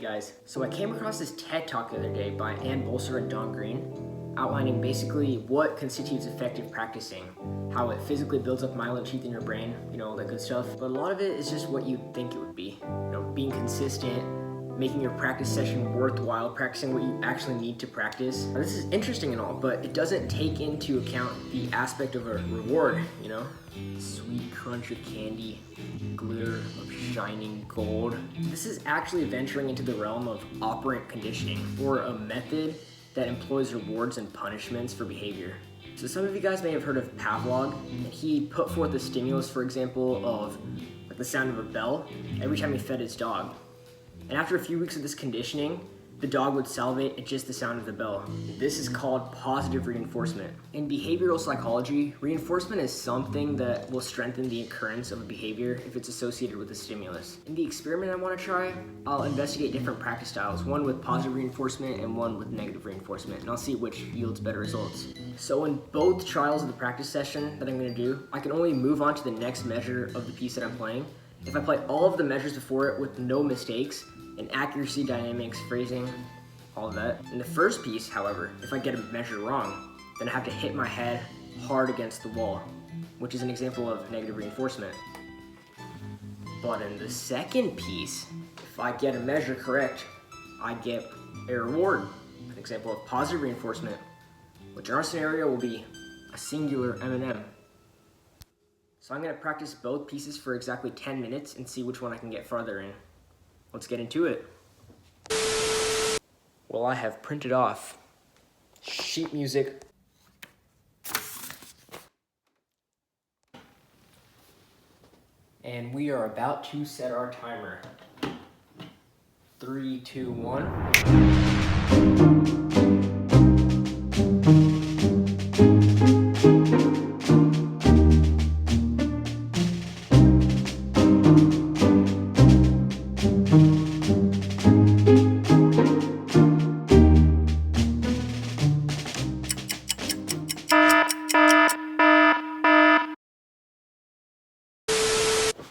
guys, so I came across this TED Talk the other day by Bosler and Greene, outlining basically what constitutes effective practicing, how it physically builds up myelin sheath in your brain, all that good stuff. But a lot of it is just what you think it would be, being consistent, making your practice session worthwhile, practicing what you actually need to practice. Now, this is interesting and all, but it doesn't take into account the aspect of a reward, Sweet crunch of candy, glitter of shining gold. This is actually venturing into the realm of operant conditioning, or a method that employs rewards and punishments for behavior. So some of you guys may have heard of Pavlov, and he put forth a stimulus, for example, of the sound of a bell every time he fed his dog. And after a few weeks of this conditioning, the dog would salivate at just the sound of the bell. This is called positive reinforcement. In behavioral psychology, reinforcement is something that will strengthen the occurrence of a behavior if it's associated with a stimulus. In the experiment I want to try, I'll investigate different practice styles, one with positive reinforcement and one with negative reinforcement, and I'll see which yields better results. So in both trials of the practice session that I'm going to do, I can only move on to the next measure of the piece that I'm playing if I play all of the measures before it with no mistakes, and accuracy, dynamics, phrasing, all of that. In the first piece, however, if I get a measure wrong, then I have to hit my head hard against the wall, which is an example of negative reinforcement. But in the second piece, if I get a measure correct, I get a reward, an example of positive reinforcement, which in our scenario will be a singular M&M. So I'm going to practice both pieces for exactly 10 minutes and see which one I can get farther in. Let's get into it. Well, I have printed off sheet music, and we are about to set our timer. 3, 2, 1.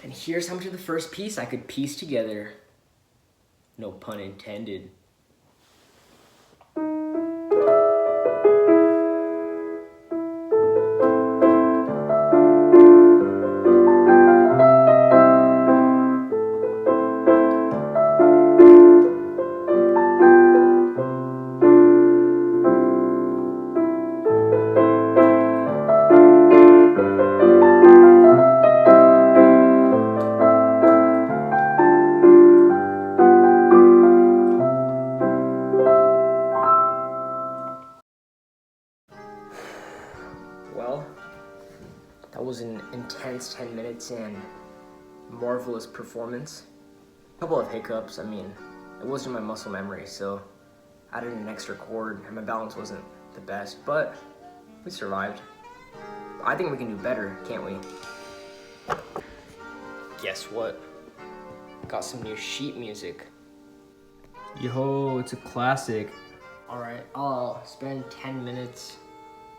And here's how much of the first piece I could piece together. No pun intended. Well, that was an intense 10 minutes and marvelous performance. A couple of hiccups, it wasn't my muscle memory, so I added an extra chord and my balance wasn't the best, but we survived. I think we can do better, can't we? Guess what? Got some new sheet music. Yo, it's a classic. Alright, I'll spend 10 minutes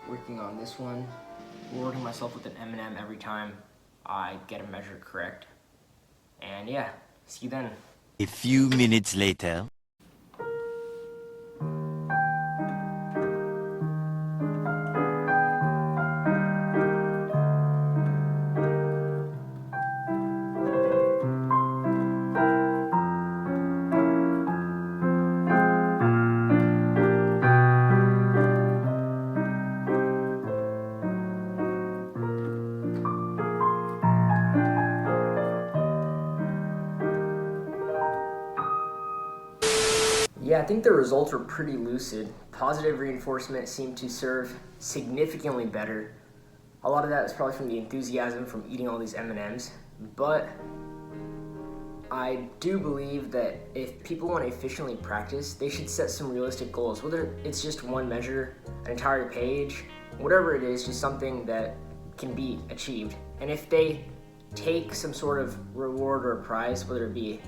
working on this one, rewarding myself with an M&M every time I get a measure correct. And yeah, see you then. A few minutes later. Yeah, I think the results were pretty lucid. Positive reinforcement seemed to serve significantly better. A lot of that was probably from the enthusiasm from eating all these M&Ms, but I do believe that if people want to efficiently practice, they should set some realistic goals, whether it's just one measure, an entire page, whatever it is, just something that can be achieved. And if they take some sort of reward or prize, whether it be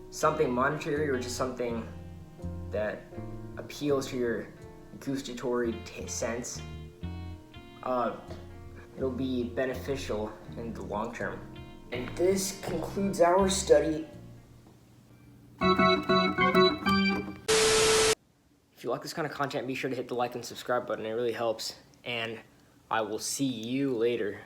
something monetary or just something that appeals to your gustatory sense, it'll be beneficial in the long term. And this concludes our study. If you like this kind of content, be sure to hit the like and subscribe button. It really helps. And I will see you later.